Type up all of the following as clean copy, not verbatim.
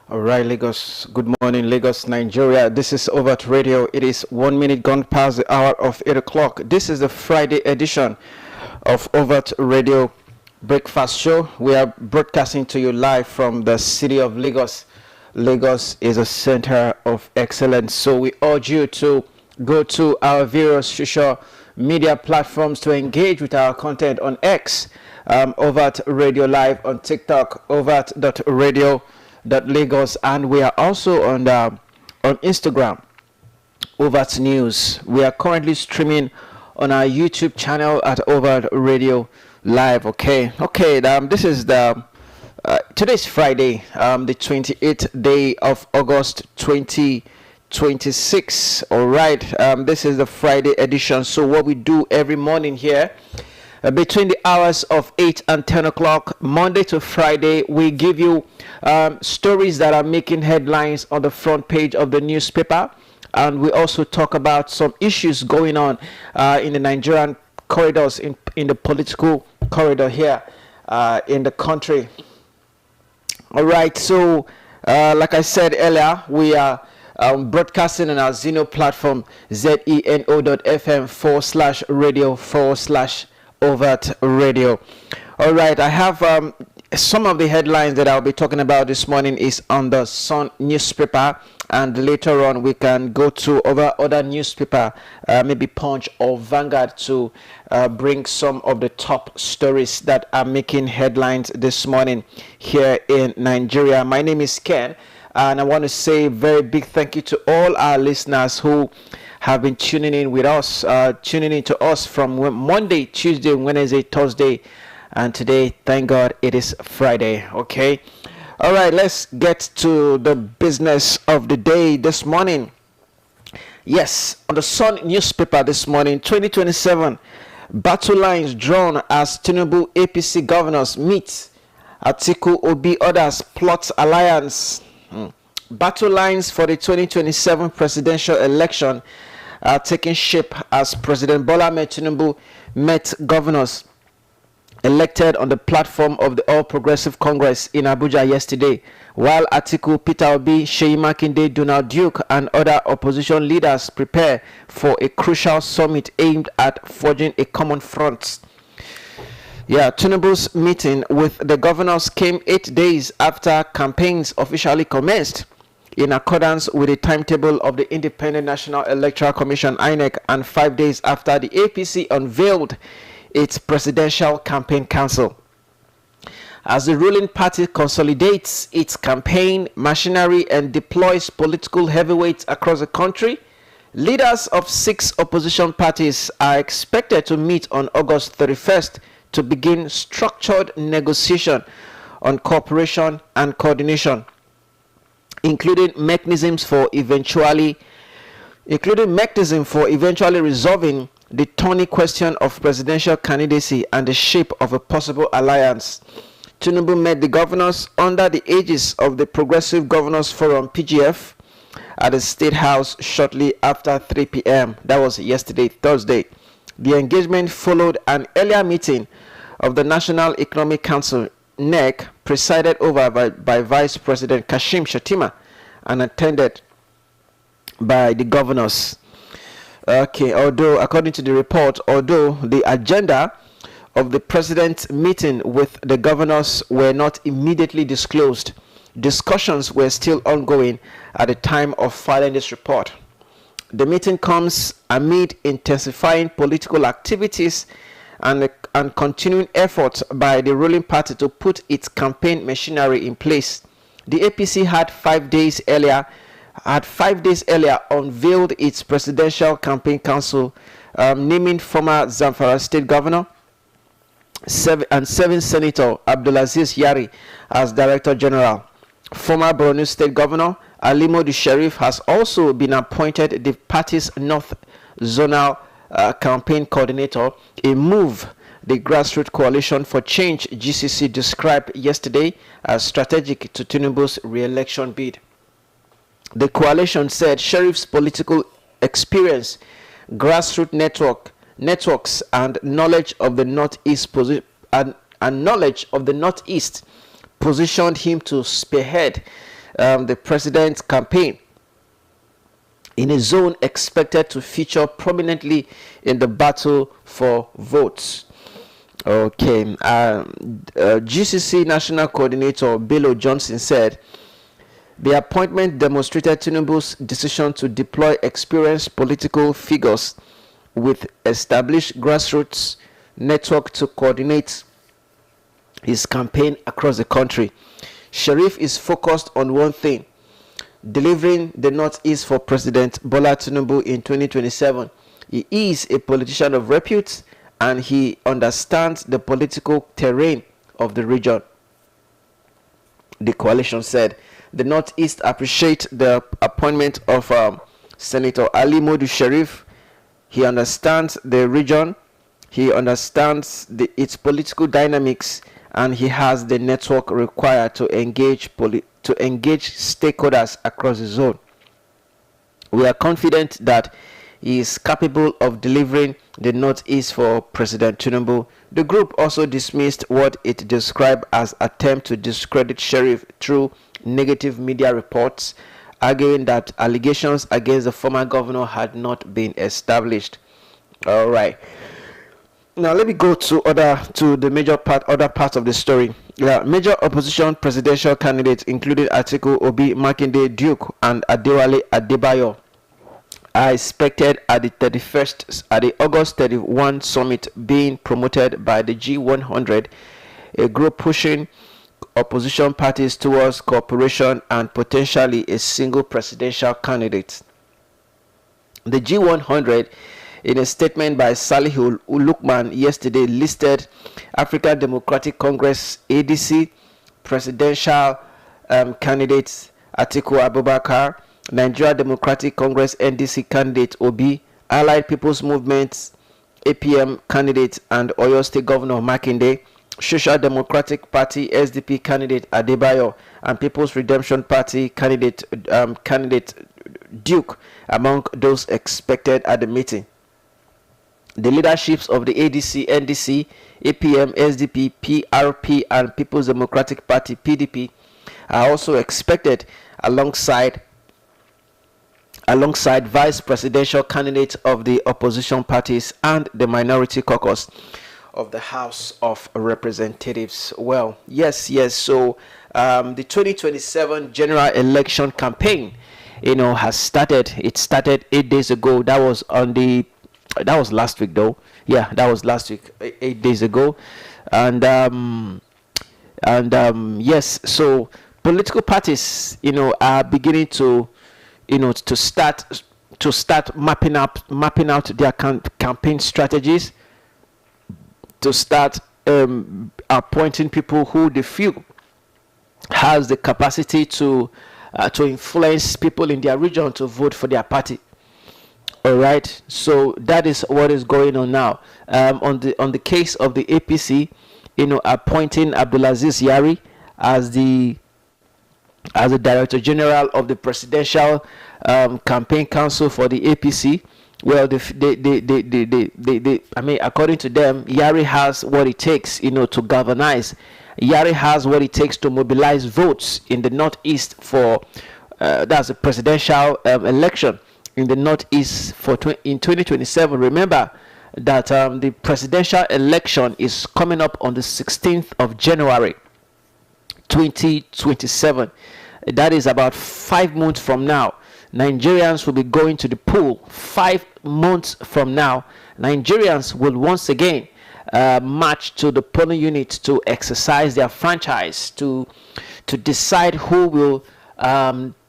All right, Lagos. Good morning, Lagos, Nigeria. This is Overt Radio. It is 1 minute gone past the hour of 8 o'clock. This is the Friday edition of Overt Radio Breakfast Show. We are broadcasting to you live from the city of Lagos. Lagos is a center of excellence. So we urge you to go to our various social media platforms to engage with our content on X, Overt Radio Live, on TikTok, overt.radio.lagos, and we are also on Instagram, Overt News. We are currently streaming on our YouTube channel at Overt Radio Live. Okay. This is today's Friday, the 28th day of August 2026. All right. This is the Friday edition. So what we do every morning here, between the hours of 8 and 10 o'clock, Monday to Friday, we give you stories that are making headlines on the front page of the newspaper. And we also talk about some issues going on in the Nigerian corridors, in the political corridor here in the country. All right. So, like I said earlier, we are broadcasting on our Zeno platform, zeno.fm/radio/Overt Radio. All right, I have some of the headlines that I'll be talking about this morning is on the Sun newspaper, and later on we can go to other newspaper, maybe Punch or Vanguard, to bring some of the top stories that are making headlines this morning here in Nigeria. My name is Ken, and I want to say a very big thank you to all our listeners who have been tuning in with us, tuning in to us from Monday, Tuesday, Wednesday, Thursday, and today, thank God, it is Friday. Okay. All right, let's get to the business of the day this morning. Yes, on the Sun newspaper this morning, 2027 battle lines drawn as Tinubu APC governors meet. Atiku Obi others plot alliance. Battle lines for the 2027 presidential election are taking shape as President Bola Ahmed Tinubu met governors elected on the platform of the All Progressive Congress in Abuja yesterday, while Atiku, Peter Obi, Seyi Makinde, Donald Duke, and other opposition leaders prepare for a crucial summit aimed at forging a common front. Tinubu's meeting with the governors came 8 days after campaigns officially commenced, in accordance with the timetable of the Independent National Electoral Commission (INEC), and 5 days after the APC unveiled its presidential campaign council. As the ruling party consolidates its campaign machinery and deploys political heavyweights across the country, leaders of 6 opposition parties are expected to meet on August 31st to begin structured negotiation on cooperation and coordination, including mechanism for eventually resolving the thorny question of presidential candidacy and the shape of a possible alliance. Tinubu met the governors under the aegis of the Progressive Governors Forum (PGF) at the State House shortly after 3 p.m. That was yesterday, Thursday. The engagement followed an earlier meeting of the National Economic Council (NEC), presided over by Vice President Kashim Shettima and attended by the governors. Okay, according to the report, although the agenda of the president's meeting with the governors were not immediately disclosed, discussions were still ongoing at the time of filing this report. The meeting comes amid intensifying political activities and continuing efforts by the ruling party to put its campaign machinery in place. The APC had 5 days earlier unveiled its presidential campaign council, naming former Zamfara State Governor and 7th Senator Abdulaziz Yari as Director General. Former Borno State Governor Alimodu Sheriff has also been appointed the party's North Zonal Campaign Coordinator, a move the Grassroots Coalition for Change (GCC) described yesterday as strategic to Tinubu's re-election bid. The coalition said Sheriff's political experience, grassroots networks, and knowledge of the Northeast positioned him to spearhead the president's campaign in a zone expected to feature prominently in the battle for votes. Okay, GCC National Coordinator Bello Johnson said the appointment demonstrated Tinubu's decision to deploy experienced political figures with established grassroots network to coordinate his campaign across the country. Sharif is focused on one thing: delivering the Northeast for President Bola Tinubu in 2027. He is a politician of repute and he understands the political terrain of the region. The coalition said the Northeast appreciate the appointment of Senator Ali Modu Sharif. He understands the region, he understands its political dynamics, and he has the network required to engage stakeholders across the zone. We are confident that he is capable of delivering the Northeast for President Tinubu. The group also dismissed what it described as attempt to discredit Sharif through negative media reports, arguing that allegations against the former governor had not been established. All right. Now let me go to other parts of the story. Major opposition presidential candidates, including Atiku, Obi, Makinde, Duke, and Adewale Adebayo, are expected at the August 31 summit being promoted by the G100, a group pushing opposition parties towards cooperation and potentially a single presidential candidate. The G100, in a statement by Salihul Ulukman yesterday, listed African Democratic Congress ADC presidential candidates Atiku Abubakar, Nigeria Democratic Congress NDC candidate Obi, Allied People's Movement APM candidate and Oyo State Governor Makinde, Social Democratic Party SDP candidate Adebayo, and People's Redemption Party candidate Duke among those expected at the meeting. The leaderships of the ADC, NDC, APM, SDP, PRP, and People's Democratic Party PDP are also expected alongside vice presidential candidates of the opposition parties and the minority caucus of the House of Representatives. Well, yes. So the 2027 general election campaign, has started. It started 8 days ago. That was last week, though. Yeah, that was last week, 8 days ago, and yes. So political parties, are beginning to start mapping out their campaign strategies, to start appointing people who they feel has the capacity to influence people in their region to vote for their party. All right, so that is what is going on now. On the case of the APC, appointing Abdulaziz Yari as the Director General of the Presidential Campaign Council for the APC. Well, according to them, Yari has what it takes, to galvanize. Yari has what it takes to mobilize votes in the Northeast for that's a presidential election in the Northeast in 2027. Remember that the presidential election is coming up on the 16th of January 2027. That is about 5 months from now. Nigerians will be going to the poll. 5 months from now, Nigerians will once again march to the polling unit to exercise their franchise, to decide who will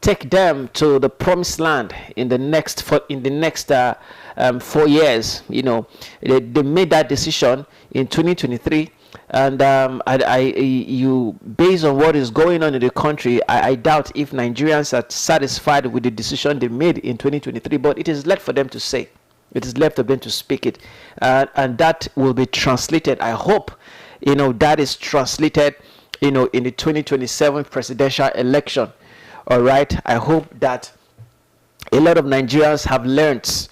take them to the promised land in the next 4 years. They made that decision in 2023, and based on what is going on in the country, I doubt if Nigerians are satisfied with the decision they made in 2023. But it is left for them to say. It is left for them to speak it, and that will be translated. I hope that is translated in the 2027 presidential election. All right, I hope that a lot of Nigerians have learned,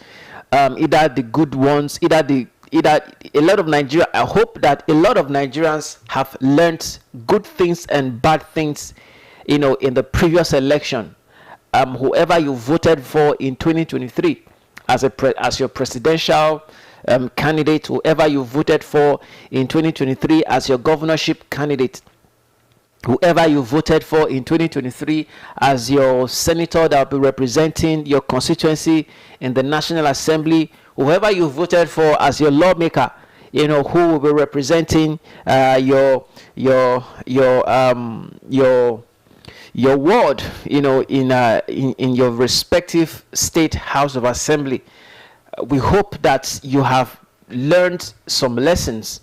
either the good ones, either a lot of Nigeria. I hope that a lot of Nigerians have learned good things and bad things in the previous election, whoever you voted for in 2023 as your presidential candidate, whoever you voted for in 2023 as your governorship candidate, whoever you voted for in 2023 as your senator that will be representing your constituency in the National Assembly, whoever you voted for as your lawmaker, who will be representing your ward, in your respective state house of assembly. We hope that you have learned some lessons.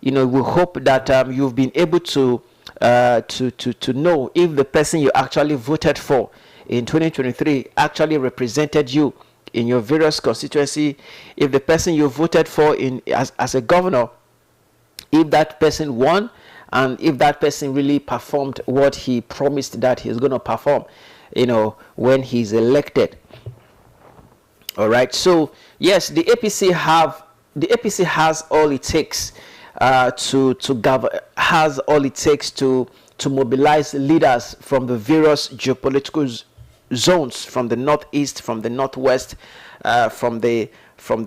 We hope that you've been able to know if the person you actually voted for in 2023 actually represented you in your various constituency, if the person you voted for as a governor, if that person won, and if that person really performed what he promised that he's going to perform, when he's elected. All right. So yes, the APC has all it takes to govern, has all it takes to mobilize leaders from the various geopolitical zones, from the northeast, from the northwest, from the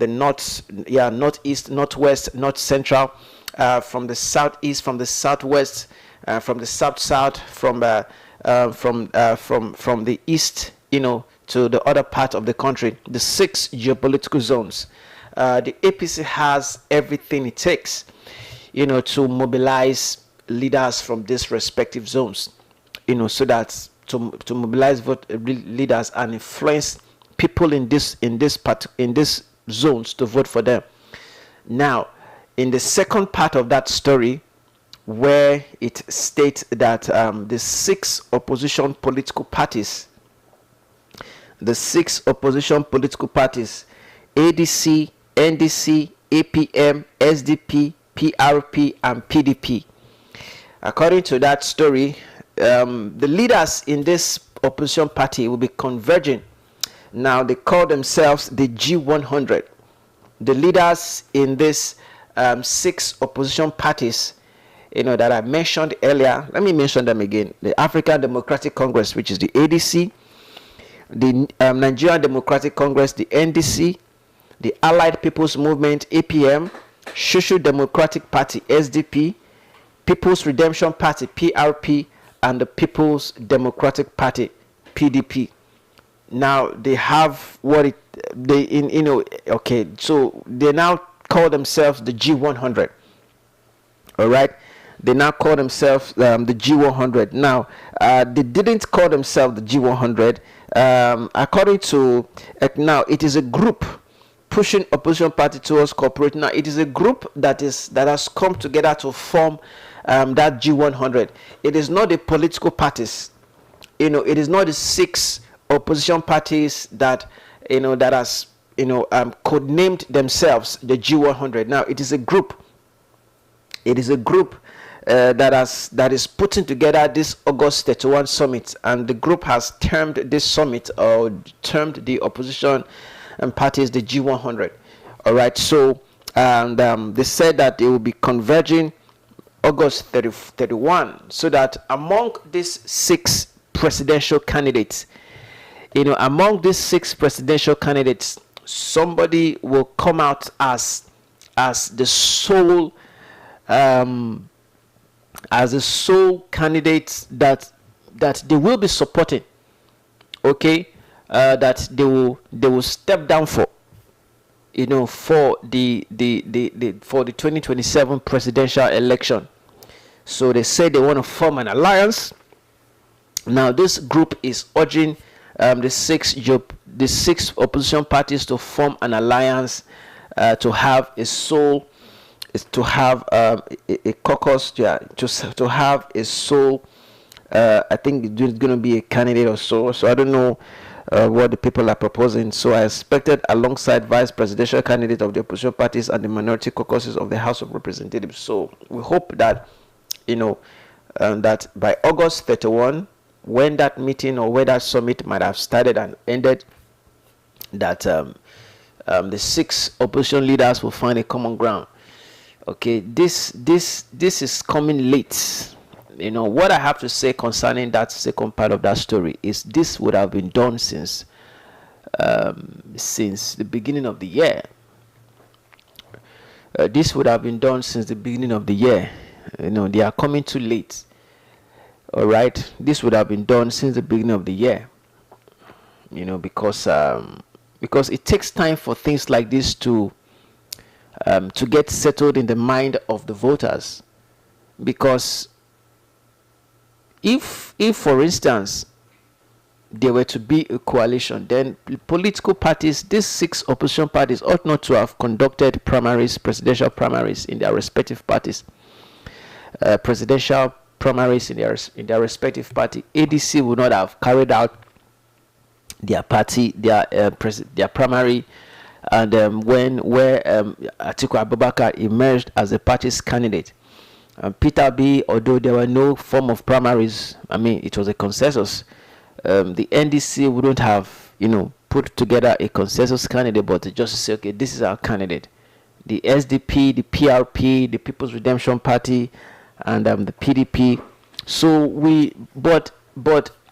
northeast, northwest, north central, from the southeast, from the southwest, from the south, from the east, to the other part of the country, the 6 geopolitical zones. The APC has everything it takes, to mobilize leaders from these respective zones, so that to mobilize leaders and influence people in these zones to vote for them. Now, in the second part of that story, where it states that the 6 opposition political parties, ADC, NDC, APM, SDP, PRP, and PDP. According to that story, the leaders in this opposition party will be converging. Now, they call themselves the G100. The leaders in this 6 opposition parties, that I mentioned earlier, let me mention them again. The African Democratic Congress, which is the ADC, the Nigerian Democratic Congress, the NDC, the Allied People's Movement, APM, Social Democratic Party, SDP, People's Redemption Party, PRP, and the People's Democratic Party, PDP. Now they have so they now call themselves the G100. All right, they now call themselves the G100. Now they didn't call themselves the G100. According to now, it is a group pushing opposition party towards cooperate. Now it is a group that has come together to form that G100. It is not the political parties. It is not the 6 opposition parties that has codenamed themselves the G100. Now it is a group. It is a group that is putting together this August 31 summit, and the group has termed this summit, or termed the opposition parties, the G100. All right. So they said that they will be converging August 31, so that among these 6 presidential candidates, somebody will come out as the sole candidate that they will be supporting. Okay, that they will step down for the 2027 presidential election. So they say they want to form an alliance. Now this group is urging the six opposition parties to form an alliance, to have a sole, to have a caucus, to have a sole. I think it's going to be a candidate or so. So I don't know what the people are proposing. So I expected, alongside vice presidential candidate of the opposition parties and the minority caucuses of the House of Representatives. So we hope that that by August 31, when that meeting or where that summit might have started and ended, that the 6 opposition leaders will find a common ground. Okay, this is coming late. what I have to say concerning that second part of that story is this would have been done since the beginning of the year. This would have been done since the beginning of the year. They are coming too late. All right, this would have been done since the beginning of the year. Because it takes time for things like this to get settled in the mind of the voters. Because if for instance there were to be a coalition, then political parties, these 6 opposition parties, ought not to have conducted presidential primaries in their respective parties. Presidential primaries in their respective party. ADC would not have carried out their party, their primary, and where Atiku Abubakar emerged as the party's candidate. Peter B, although there were no form of primaries, it was a consensus. The NDC wouldn't have, put together a consensus candidate, but just to say, okay, this is our candidate. The SDP, the PRP, the People's Redemption Party, and the PDP. So but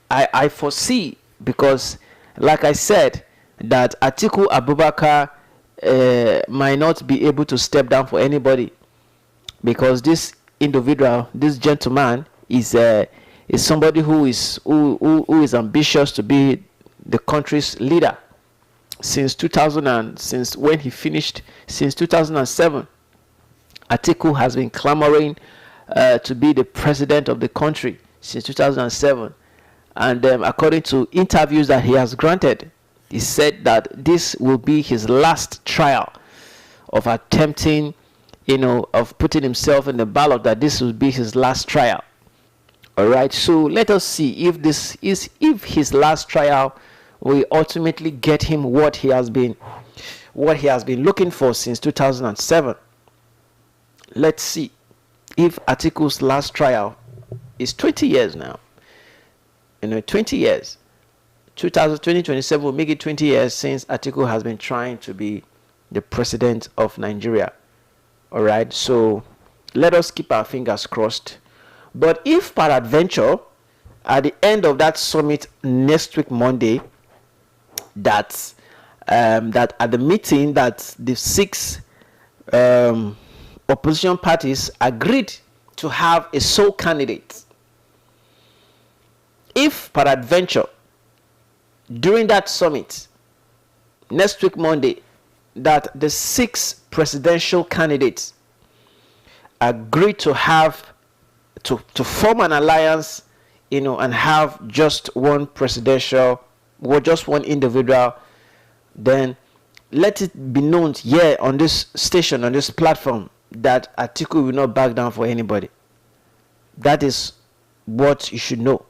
I foresee, because like I said, that Atiku Abubakar might not be able to step down for anybody, because this individual, this gentleman, is somebody who is ambitious to be the country's leader since 2007. Atiku has been clamoring to be the president of the country since 2007, and according to interviews that he has granted, he said that this will be his last trial of attempting, of putting himself in the ballot, that this will be his last trial. All right, so let us see if his last trial will ultimately get him what he has been looking for since 2007. Let's see if Atiku's last trial is 20 years now. 20 years. 2027 will make it 20 years since Atiku has been trying to be the president of Nigeria. All right, so let us keep our fingers crossed. But if peradventure, at the end of that summit next week Monday, that at the meeting that the 6 opposition parties agreed to have a sole candidate, if peradventure during that summit next week Monday, that the 6 presidential candidates agree to have to form an alliance, and have just one presidential, or just one individual, then let it be known here on this station, on this platform, that Atiku will not back down for anybody. That is what you should know.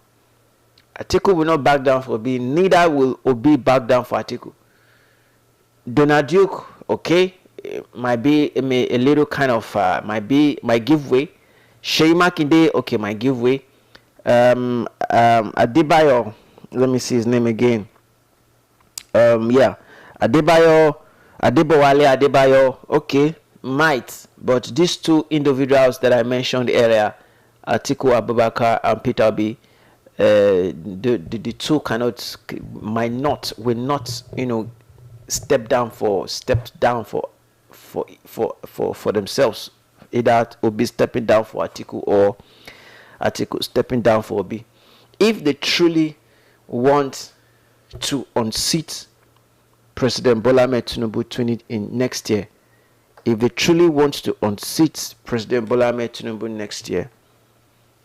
Atiku will not back down for Obi, neither will Obi back down for Atiku. Donald Duke, okay, might be a little kind of, might be my giveaway. Sheyi Makinde, okay, my giveaway. Adebayo, let me see his name again. Adebowale Adebayo, okay, might. But these 2 individuals that I mentioned earlier, Atiku Abubakar and Peter B, the 2 will not, step down for themselves. Either Obi stepping down for Atiku, or Atiku stepping down for Obi. If they truly want to unseat President Bola Ahmed Tinubu in next year, if they truly want to unseat President Bola Ahmed Tinubu next year,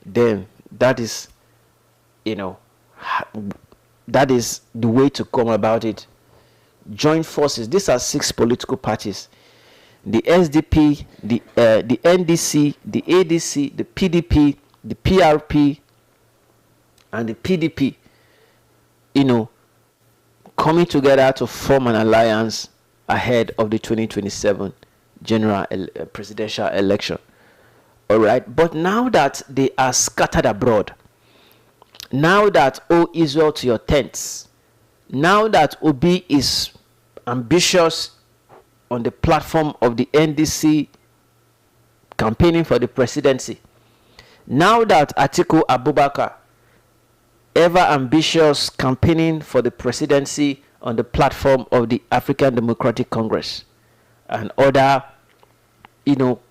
then that is, that is the way to come about it. Join forces. These are 6 political parties: the SDP, the NDC, the ADC, the PDP, the PRP, and the PDP, coming together to form an alliance ahead of the 2027 general presidential election. All right, but now that they are scattered abroad, now that, O Israel, to your tents, now that Obi is ambitious on the platform of the NDC campaigning for the presidency, Now that Atiku Abubakar, ever ambitious, campaigning for the presidency on the platform of the African Democratic Congress and other,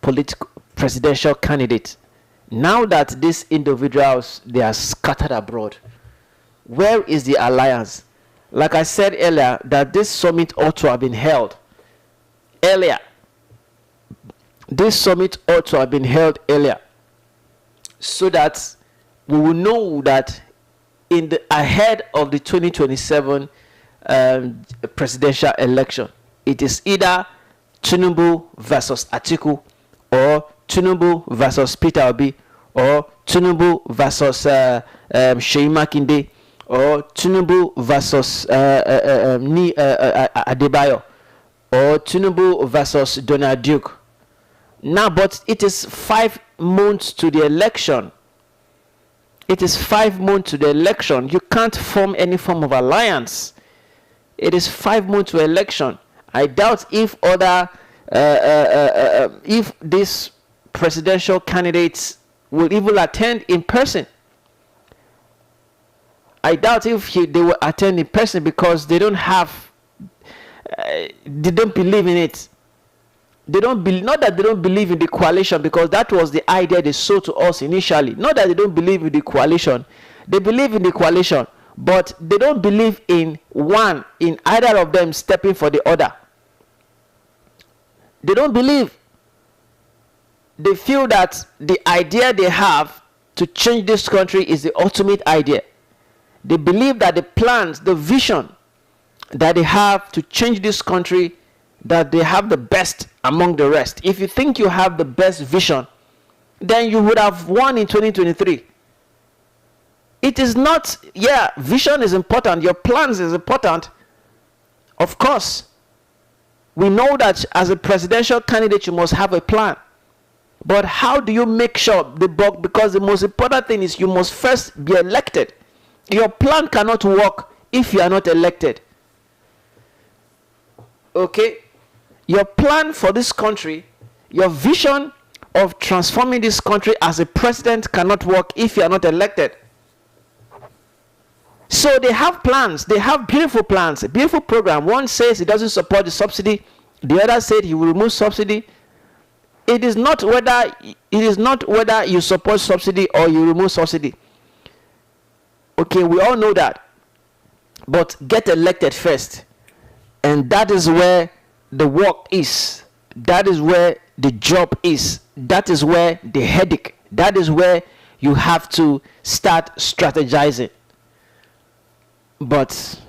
political presidential candidates, now that these individuals, they are scattered abroad, where is the alliance? Like I said earlier, that this summit ought to have been held earlier. This summit ought to have been held earlier, so that we will know that ahead of the 2027 presidential election, it is either Tinubu versus Atiku, or Tinubu versus Peter Obi, or Tinubu versus Seyi Makinde, or Tinubu versus Adebayo, or Tinubu versus Donald Duke. Now, but it is 5 months to the election. It is 5 months to the election. You can't form any form of alliance. It is 5 months to election. I doubt if if these presidential candidates will even attend in person. I doubt if they will attend in person, because they don't believe in it. Not that they don't believe in the coalition, because that was the idea they sold to us initially. Not that they don't believe in the coalition. They believe in the coalition, but they don't believe in either of them stepping for the other. They don't believe. They feel that the idea they have to change this country is the ultimate idea. They believe that the plans, the vision that they have to change this country, that they have the best among the rest. If you think you have the best vision, then you would have won in 2023. It is not, vision is important, your plans is important. Of course, we know that as a presidential candidate, you must have a plan. But how do you make sure because the most important thing is you must first be elected. Your plan cannot work if you are not elected. Okay? Your plan for this country, your vision of transforming this country as a president cannot work if you are not elected. So they have plans. They have beautiful plans, a beautiful program. One says it doesn't support the subsidy. The other said he will remove subsidy. It is not whether you support subsidy or you remove subsidy. Okay, we all know that. But get elected first. And that is where the work is. That is where the job is. That is where the headache. That is where you have to start strategizing. But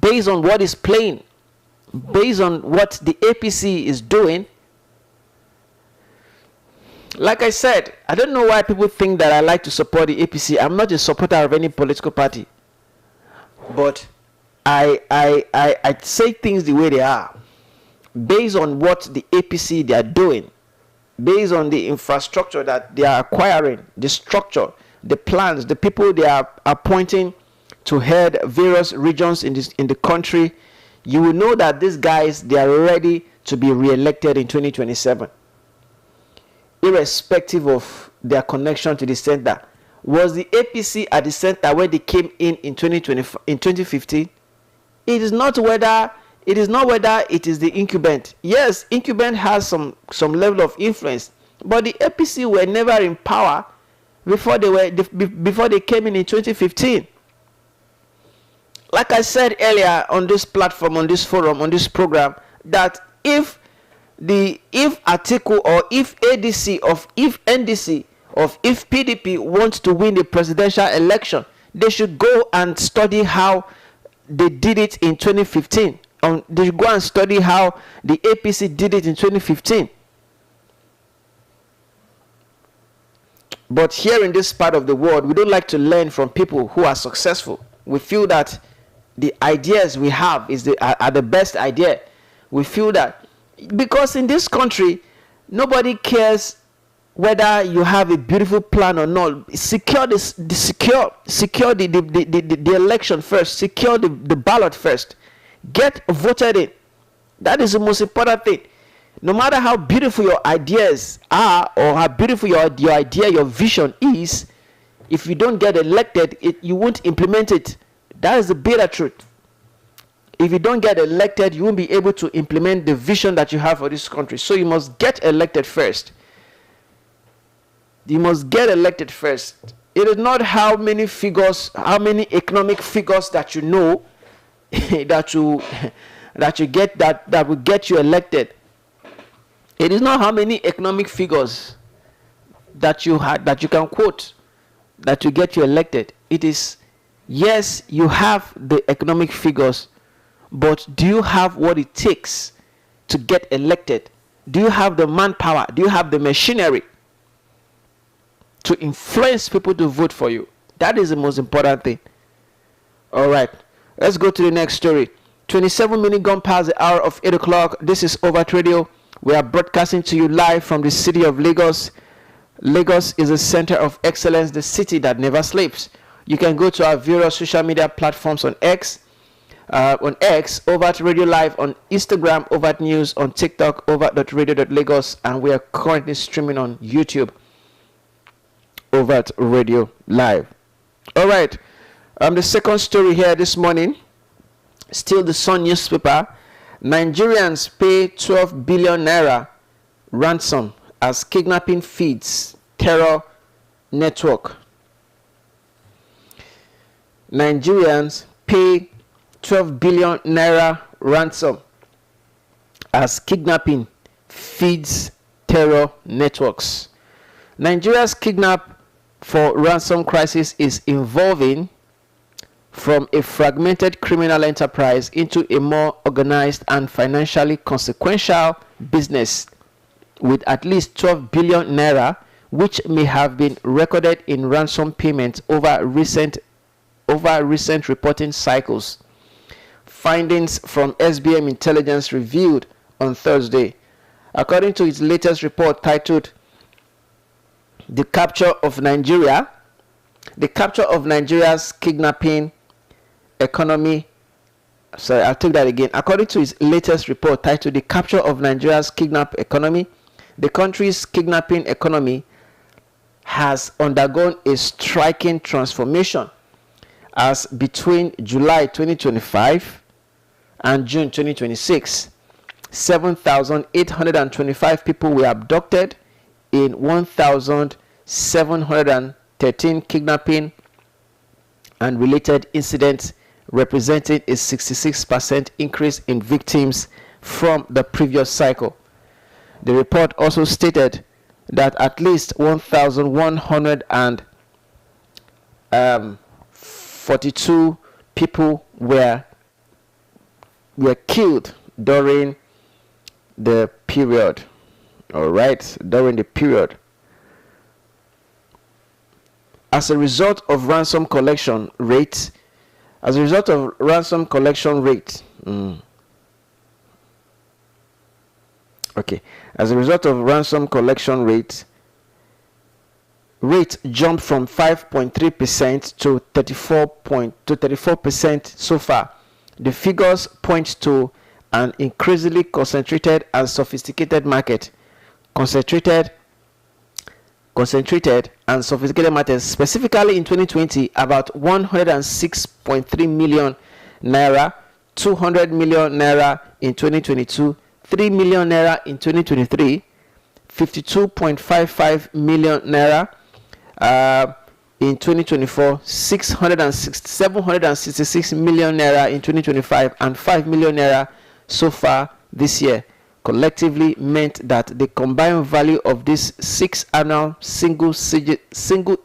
based on what is playing, based on what the APC is doing, like I said, I don't know why people think that I like to support the APC. I'm not a supporter of any political party. But I say things the way they are, based on what the APC they are doing, based on the infrastructure that they are acquiring, the structure, the plans, the people they are appointing to head various regions in the country. You will know that these guys, they are ready to be re-elected in 2027, irrespective of their connection to the center. Was the APC at the center when they came in 2015? It is not whether it is the incumbent. Yes, incumbent has some level of influence, but the APC were never in power before they came in 2015. Like I said earlier on this platform, on this forum, on this program, that if Atiku or if ADC or if NDC or if PDP wants to win the presidential election, they should go and study how they did it in 2015. They should go and study how the APC did it in 2015. But here in this part of the world, we don't like to learn from people who are successful. We feel that the ideas we have are the best idea. We feel that because in this country, nobody cares whether you have a beautiful plan or not. Secure the election first. Secure the ballot first. Get voted in. That is the most important thing. No matter how beautiful your ideas are, or how beautiful your idea, your vision is, if you don't get elected, you won't implement it. That is the bitter truth. If you don't get elected, you won't be able to implement the vision that you have for this country. So you must get elected first. You must get elected first. It is not how many figures, how many economic figures that you know that you get that will get you elected. It is not how many economic figures that you can quote that will get you elected. It is, yes, you have the economic figures, but do you have what it takes to get elected? Do you have the manpower? Do you have the machinery to influence people to vote for you? That is the most important thing. All right, let's go to the next story. 27 minutes gone past the hour of 8 o'clock. This is Overt Radio. We are broadcasting to you live from the city of Lagos. Lagos is a center of excellence, the city that never sleeps. You can go to our various social media platforms on X, Overt Radio Live, on Instagram, Overt News, on TikTok, overt.radio.lagos, and we are currently streaming on YouTube, Overt Radio Live. All right, the second story here this morning, still the Sun newspaper. Nigerians pay 12 billion naira ransom as kidnapping feeds terror network. Nigerians pay 12 billion naira ransom as kidnapping feeds terror networks. Nigeria's kidnap for ransom crisis is evolving from a fragmented criminal enterprise into a more organized and financially consequential business, with at least 12 billion naira, which may have been recorded in ransom payments over recent reporting cycles. Findings from SBM Intelligence revealed on Thursday. According to its latest report titled The Capture of Nigeria, the capture of Nigeria's kidnapping economy. Sorry, I'll take that again. According to its latest report titled The Capture of Nigeria's Kidnap Economy, the country's kidnapping economy has undergone a striking transformation, as between July 2025 and June 2026, 7,825 people were abducted in 1,713 kidnapping and related incidents, representing a 66% increase in victims from the previous cycle. The report also stated that at least 1,142 people were killed during the period. All right, during the period. As a result of ransom collection rate, rate jumped from 5.3% to 34% so far. The figures point to an increasingly concentrated and sophisticated market. Concentrated and sophisticated matters. Specifically in 2020, about 106.3 million naira, 200 million naira in 2022, 3 million naira in 2023, 52.55 million naira in 2024, 766 million naira in 2025, and 5 million naira so far this year. Collectively meant that the combined value of these 6 annual single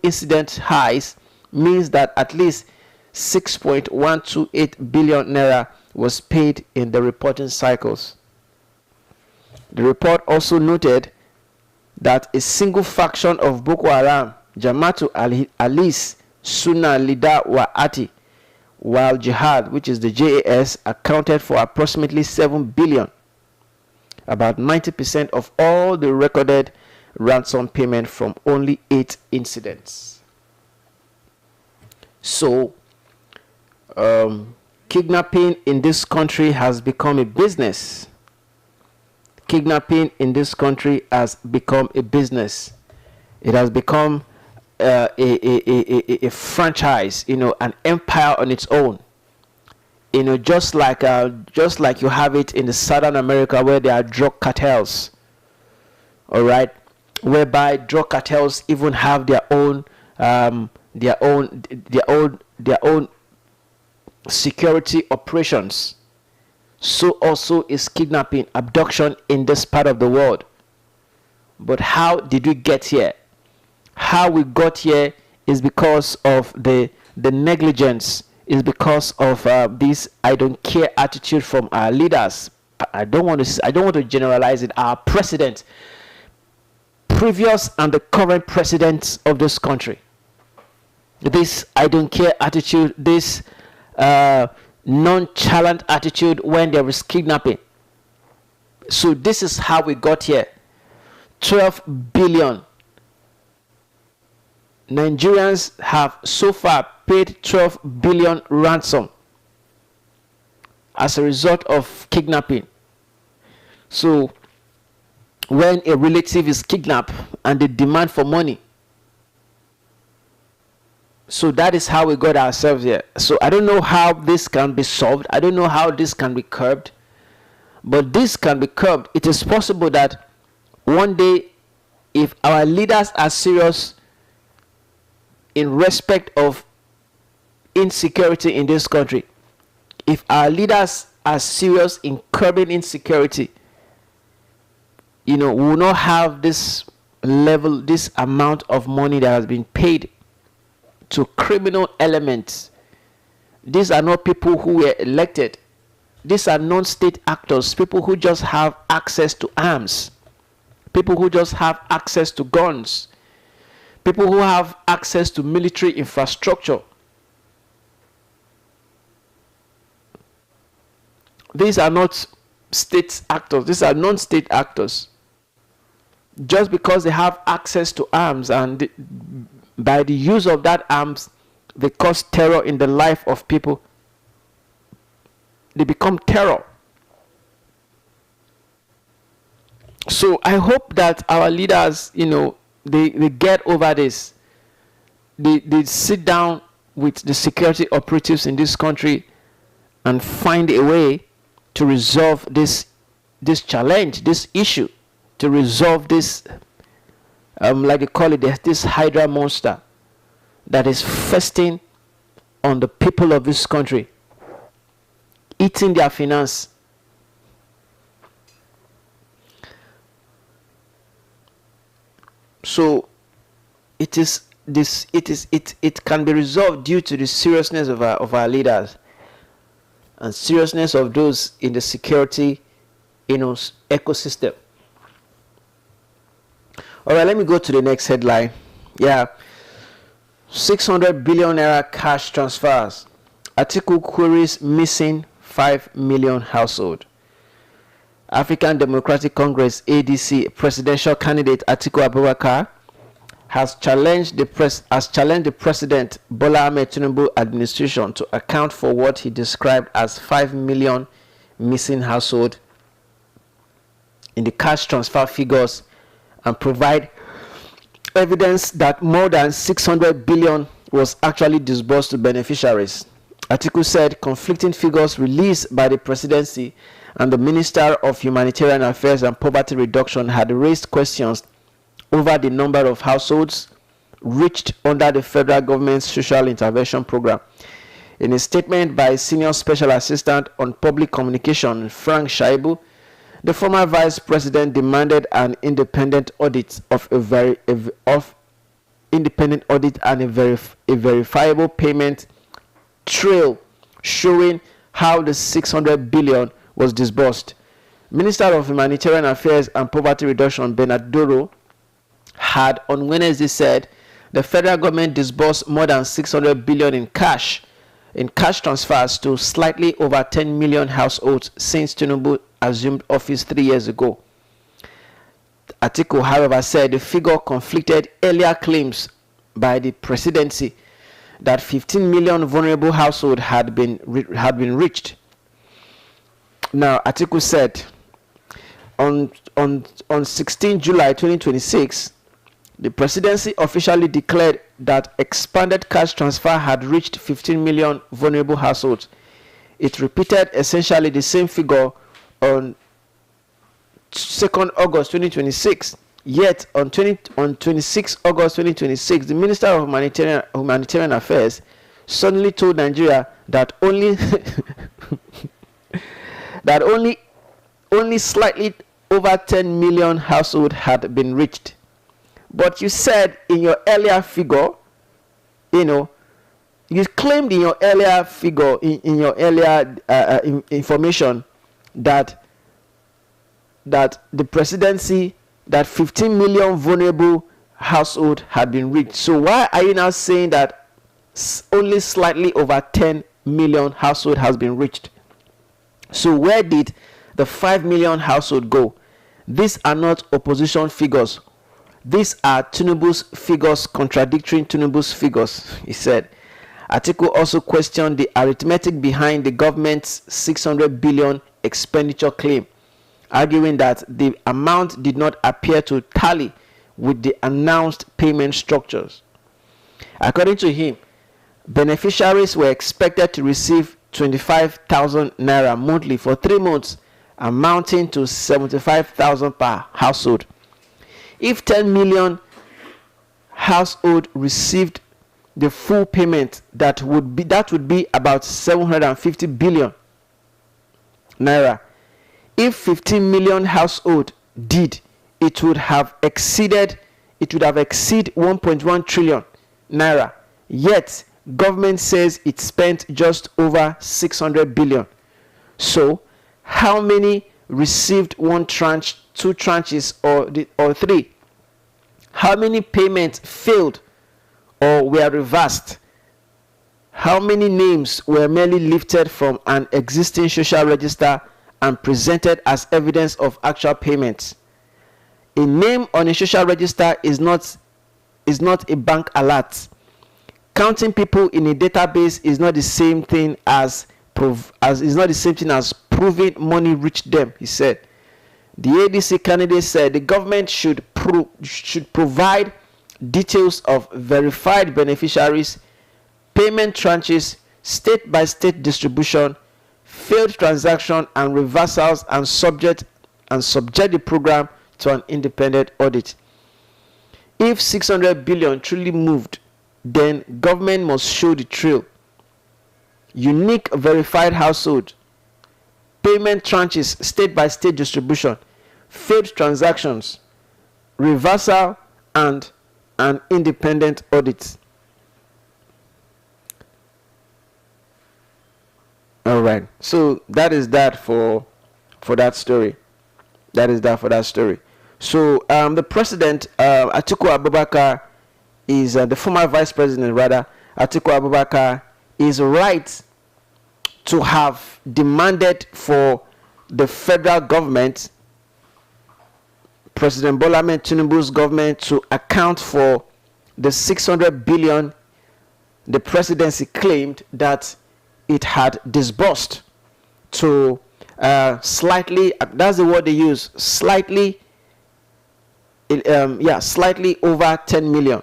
incident highs means that at least 6.128 billion naira was paid in the reporting cycles. The report also noted that a single faction of Boko Haram, Jama'atu Alis Sunnah Leader Wa'ati, while Jihad, which is the JAS, accounted for approximately 7 billion. About 90% of all the recorded ransom payment from only 8 incidents. So, kidnapping in this country has become a business. kidnapping in this country has become a business. It has become a franchise, an empire on its own. Just like you have it in the Southern America, where there are drug cartels. All right, whereby drug cartels even have their own security operations. So also is kidnapping, abduction in this part of the world. But how did we get here? How we got here is because of the negligence, is because of this "I don't care" attitude from our leaders. I don't want to generalize it. Our president, previous and the current presidents of this country. This "I don't care" attitude, this nonchalant attitude when there is kidnapping. So this is how we got here. 12 billion. Nigerians have so far paid 12 billion ransom as a result of kidnapping. So when a relative is kidnapped and they demand for money, so that is how we got ourselves here. So I don't know how this can be solved. I don't know how this can be curbed. But this can be curbed. It is possible that one day, if our leaders are serious in respect of insecurity in this country, if our leaders are serious in curbing insecurity, we will not have this level, this amount of money that has been paid to criminal elements. These are not people who were elected. These are non-state actors, people who just have access to arms, people who just have access to guns, people who have access to military infrastructure. These are not state actors. These are non-state actors. Just because they have access to arms, and by the use of that arms, they cause terror in the life of people. They become terror. So I hope that our leaders, they get over this. They sit down with the security operatives in this country and find a way to resolve this challenge, this issue, to resolve this, like they call it, this Hydra monster that is feasting on the people of this country, eating their finance. So it can be resolved due to the seriousness of our leaders and seriousness of those in the security ecosystem. All right, let me go to the next headline. 600 billion naira cash transfers. Atiku queries missing 5 million household. African Democratic Congress ADC presidential candidate Atiku Abubakar has challenged the President Bola Ahmed Tinubu administration to account for what he described as 5 million missing household in the cash transfer figures, and provide evidence that more than 600 billion was actually disbursed to beneficiaries. Atiku said conflicting figures released by the presidency and the Minister of Humanitarian Affairs and Poverty Reduction had raised questions over the number of households reached under the federal government's social intervention program. In a statement by Senior Special Assistant on Public Communication Frank Shaibu, the former vice president demanded an independent audit and a verifiable payment trail showing how the 600 billion was disbursed. Minister of Humanitarian Affairs and Poverty Reduction Bernard Doro had on Wednesday said the federal government disbursed more than 600 billion in cash transfers to slightly over 10 million households since Tinubu assumed office 3 years ago. Atiku, however, said the figure conflicted earlier claims by the presidency that 15 million vulnerable households had been reached. Now, Atiku said, on 16 July 2026, the presidency officially declared that expanded cash transfer had reached 15 million vulnerable households. It repeated essentially the same figure on 2nd August 2026. Yet on 26 August 2026, the Minister of Humanitarian Affairs suddenly told Nigeria that only that only slightly over 10 million households had been reached. But you said in your earlier figure, you claimed in your earlier figure, in your earlier information, that the presidency, that 15 million vulnerable households had been reached. So why are you now saying that only slightly over 10 million households has been reached? So where did the 5 million household go? These are not opposition figures. These are Tinubu's figures contradicting Tinubu's figures, he said. Atiku also questioned the arithmetic behind the government's 600 billion expenditure claim, arguing that the amount did not appear to tally with the announced payment structures. According to him, beneficiaries were expected to receive 25,000 naira monthly for 3 months, amounting to 75,000 per household. If 10 million households received the full payment, that would be about 750 billion naira. If 15 million households did, it would have exceeded 1.1 trillion naira. Yet government says it spent just over 600 billion. So how many received one tranche, 2 tranches, or 3? How many payments failed or were reversed? How many names were merely lifted from an existing social register and presented as evidence of actual payments? A name on a social register is not a bank alert. Counting people in a database is not the same thing as proving money reached them, he said. The ADC candidate said the government should provide details of verified beneficiaries, payment tranches, state-by-state distribution, failed transaction and reversals, and subject the program to an independent audit. If 600 billion truly moved, then government must show the trail. Unique verified household, payment tranches, state-by-state distribution, failed transactions, reversal, and an independent audit. All right, so that is that for that story. So the president, Atiku Abubakar, is the former vice president, rather, Atiku Abubakar, is right to have demanded for the federal government, President Bola Ahmed Tinubu's government, to account for the 600 billion the presidency claimed that it had disbursed to slightly, that's the word they use, slightly over 10 million.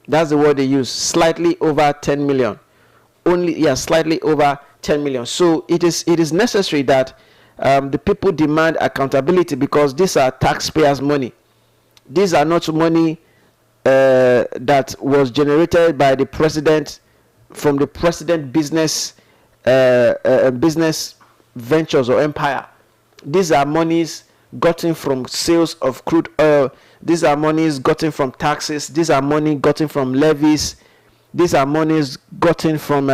That's the word they use, slightly over 10 million. Slightly over 10 million. So it is necessary that the people demand accountability, because these are taxpayers' money. These are not money that was generated by the president from the president business ventures or empire. These are monies gotten from sales of crude oil. These are monies gotten from taxes. These are money gotten from levies. These are monies gotten from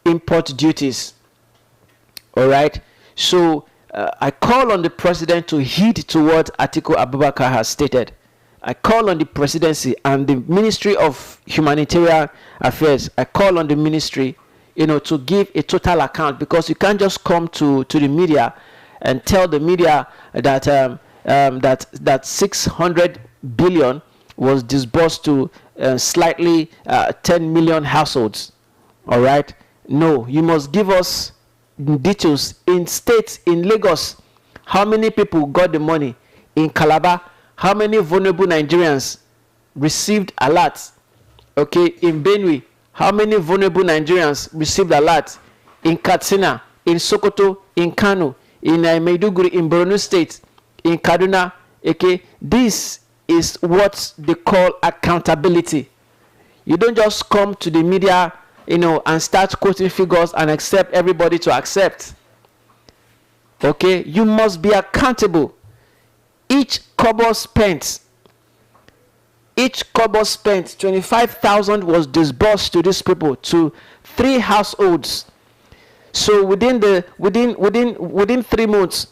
import duties. All right. So I call on the president to heed to what Atiku Abubakar has stated. I call on the presidency and the Ministry of Humanitarian Affairs. I call on the ministry, to give a total account, because you can't just come to the media and tell the media that that 600 billion was disbursed to slightly 10 million households. All right. No, you must give us details. In states, in Lagos, how many people got the money? In Calabar, how many vulnerable Nigerians received alerts? Okay, in Benue, how many vulnerable Nigerians received alerts? In Katsina, in Sokoto, in Kano, in Maiduguri, in Borno State, in Kaduna. Okay, this is what they call accountability. You don't just come to the media, and start quoting figures and accept everybody to accept. Okay, you must be accountable. Each kobo spent, 25,000 was disbursed to these people, to 3 households. So within 3 months,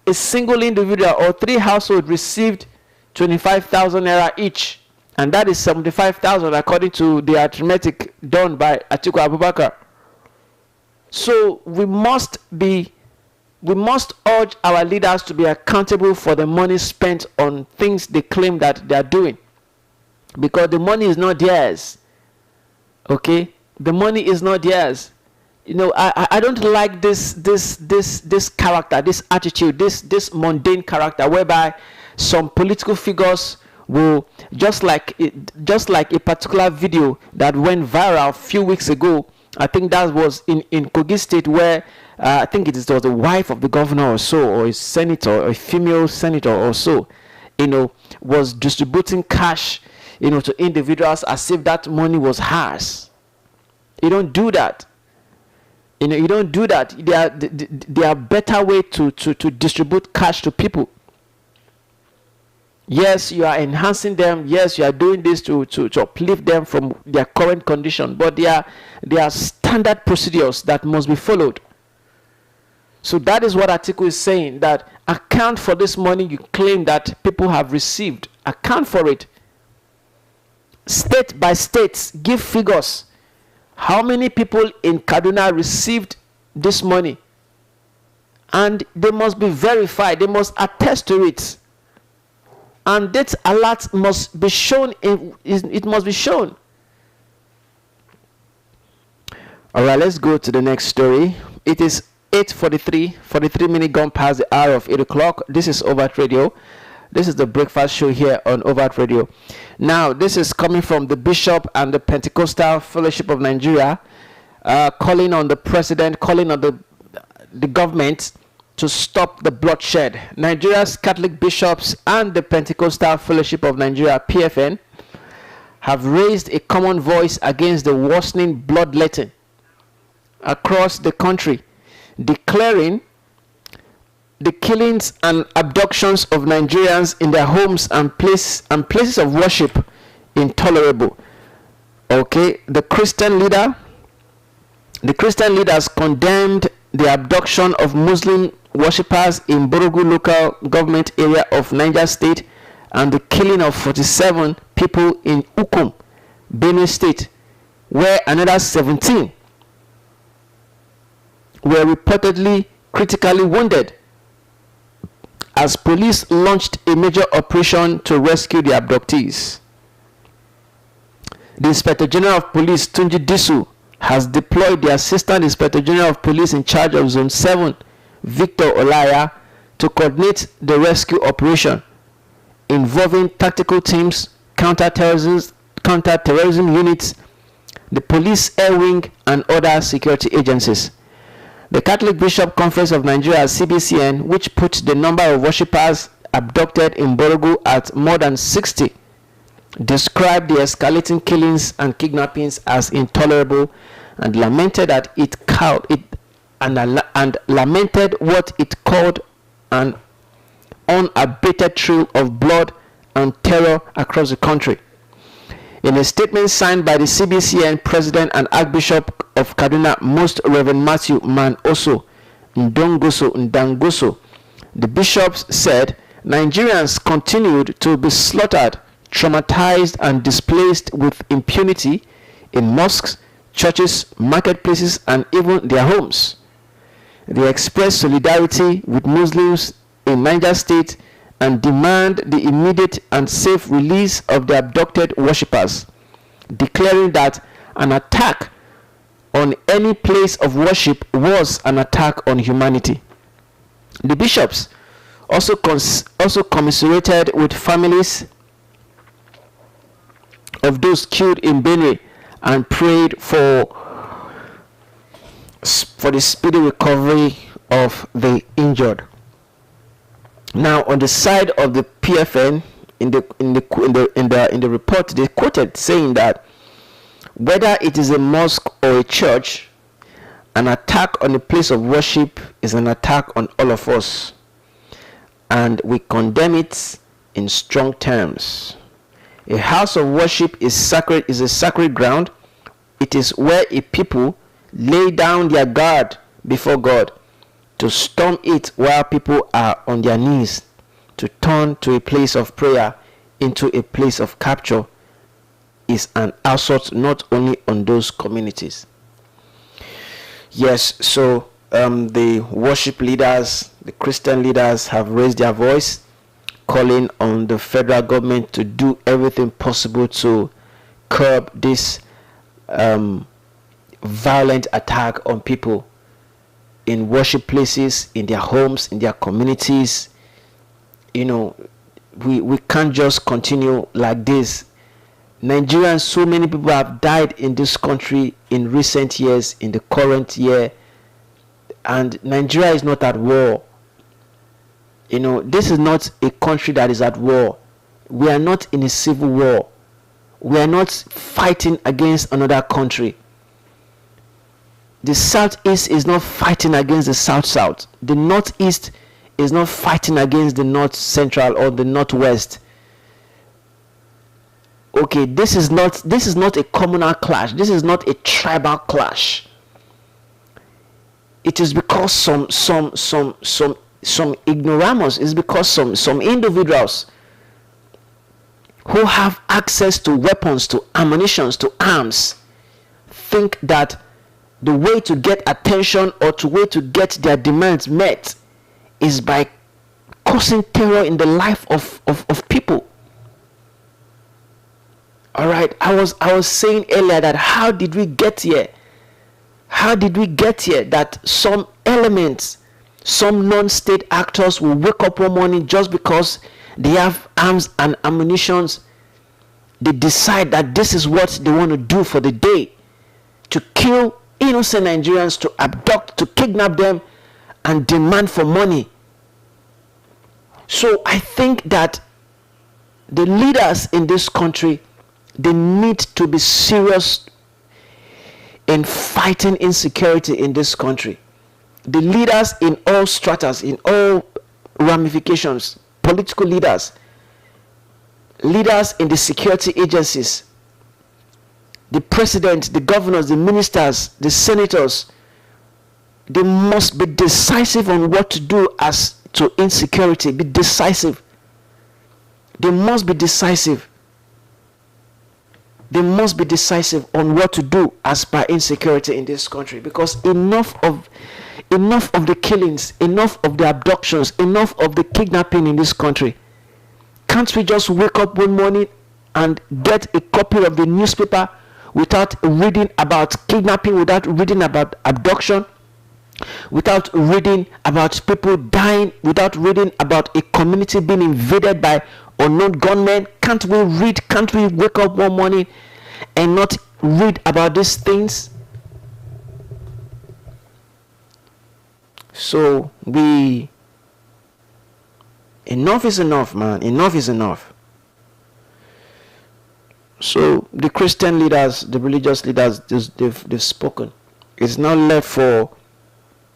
a single individual or 3 households received 25,000 naira each, and that is 75,000 according to the arithmetic done by Atiku Abubakar. So we must urge our leaders to be accountable for the money spent on things they claim that they are doing, because the money is not theirs. Okay, the money is not theirs. I don't like this character, this attitude, this mundane character, whereby some political figures will, just like a particular video that went viral a few weeks ago. I think that was in Kogi State, where I think it was the wife of the governor or so, or a senator, or a female senator or so, was distributing cash, to individuals as if that money was hers. You don't do that. You don't do that. There are better way to distribute cash to people. Yes, you are enhancing them. Yes, you are doing this to uplift them from their current condition. But there are standard procedures that must be followed. So that is what Atiku is saying, that account for this money you claim that people have received. Account for it. State by state, give figures. How many people in Kaduna received this money? And they must be verified. They must attest to it. And that alert must be shown. It must be shown. All right, let's go to the next story. It is 8:43, 43 minutes gone past the hour of 8 o'clock. This is Overt Radio. This is the breakfast show here on Overt Radio. Now, this is coming from the Bishop and the Pentecostal Fellowship of Nigeria, calling on the president, calling on the government to stop the bloodshed. Nigeria's Catholic bishops and the Pentecostal Fellowship of Nigeria, PFN, have raised a common voice against the worsening bloodletting across the country, declaring the killings and abductions of Nigerians in their homes and places of worship intolerable. Okay, the Christian leaders condemned the abduction of Muslim worshippers in Borogu local government area of Niger State and the killing of 47 people in Ukum, Benue State, where another 17 were reportedly critically wounded as police launched a major operation to rescue the abductees. The Inspector General of Police, Tunji Disu, has deployed the Assistant Inspector General of Police in charge of Zone 7, Victor Olaya, to coordinate the rescue operation involving tactical teams, counter-terrorism units, the police air wing, and other security agencies. The Catholic Bishop Conference of Nigeria, CBCN, which put the number of worshippers abducted in Borogu at more than 60, described the escalating killings and kidnappings as intolerable and lamented that lamented what it called an unabated trail of blood and terror across the country. In a statement signed by the CBCN President and Archbishop of Kaduna, Most Reverend Matthew Oso Ndangoso, the bishops said Nigerians continued to be slaughtered, traumatized, and displaced with impunity in mosques, churches, marketplaces, and even their homes. They expressed solidarity with Muslims in Niger State and demand the immediate and safe release of the abducted worshippers, declaring that an attack on any place of worship was an attack on humanity. The bishops also commiserated with families of those killed in Benue and prayed for the speedy recovery of the injured. Now, on the side of the PFN, in the report, they quoted saying that whether it is a mosque or a church, an attack on a place of worship is an attack on all of us, and we condemn it in strong terms. A house of worship is sacred, is a sacred ground. It is where a people lay down their guard before God. To storm it while people are on their knees, to turn to a place of prayer into a place of capture, is an assault not only on those communities. Yes, so the worship leaders, the Christian leaders have raised their voice, calling on the federal government to do everything possible to curb this violent attack on people in worship places, in their homes, in their communities. You know, we can't just continue like this. Nigerians, so many people have died in this country in recent years, in the current year, and Nigeria is not at war. You know, this is not a country that is at war. We are not in a civil war. We are not fighting against another country. The Southeast is not fighting against the South. The Northeast is not fighting against the North Central or the Northwest. Okay, this is not a communal clash. This is not a tribal clash. It is because some ignoramus, is because some individuals who have access to weapons, to ammunition, to arms, think that the way to get attention or the way to get their demands met is by causing terror in the life of people. All right, I was saying earlier that how did we get here? How did we get here that some elements, some non-state actors will wake up one morning just because they have arms and ammunitions? They decide that this is what they want to do for the day, to kill innocent Nigerians, to abduct, to kidnap them, and demand for money. So I think that the leaders in this country, they need to be serious in fighting insecurity in this country. The leaders in all stratas, in all ramifications, political leaders, leaders in the security agencies, the president, the governors, the ministers, the senators, they must be decisive on what to do as to insecurity. Be decisive. They must be decisive. They must be decisive on what to do as per insecurity in this country, because enough of the killings, enough of the abductions, enough of the kidnapping in this country. Can't we just wake up one morning and get a copy of the newspaper without reading about kidnapping, without reading about abduction, without reading about people dying, without reading about a community being invaded by unknown gunmen? Can't we read? Can't we wake up one morning and not read about these things? So enough is enough, man. Enough is enough. So the Christian leaders, the religious leaders, they've spoken. It's now left for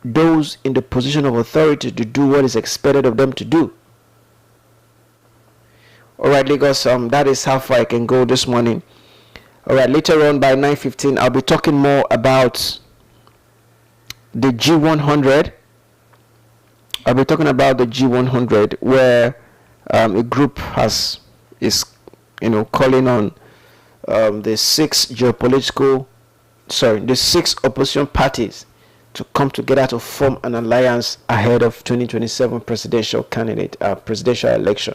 those in the position of authority to do what is expected of them to do. All right, Lagos, that is how far I can go this morning. All right, later on by 9:15, I'll be talking more about the G100. I'll be talking about the G100, where a group is calling on the six opposition parties to come together to form an alliance ahead of 2027 presidential election.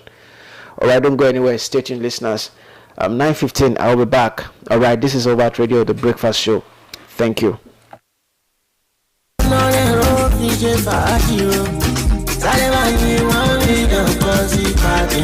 All right, don't go anywhere. Stay tuned, listeners. 9:15, I'll be back. All right, this is Overt Radio, the breakfast show. Thank you. DJ Fàájì o. Sáré wá ní wọ́n rí ọkọ̀ sí pàdé.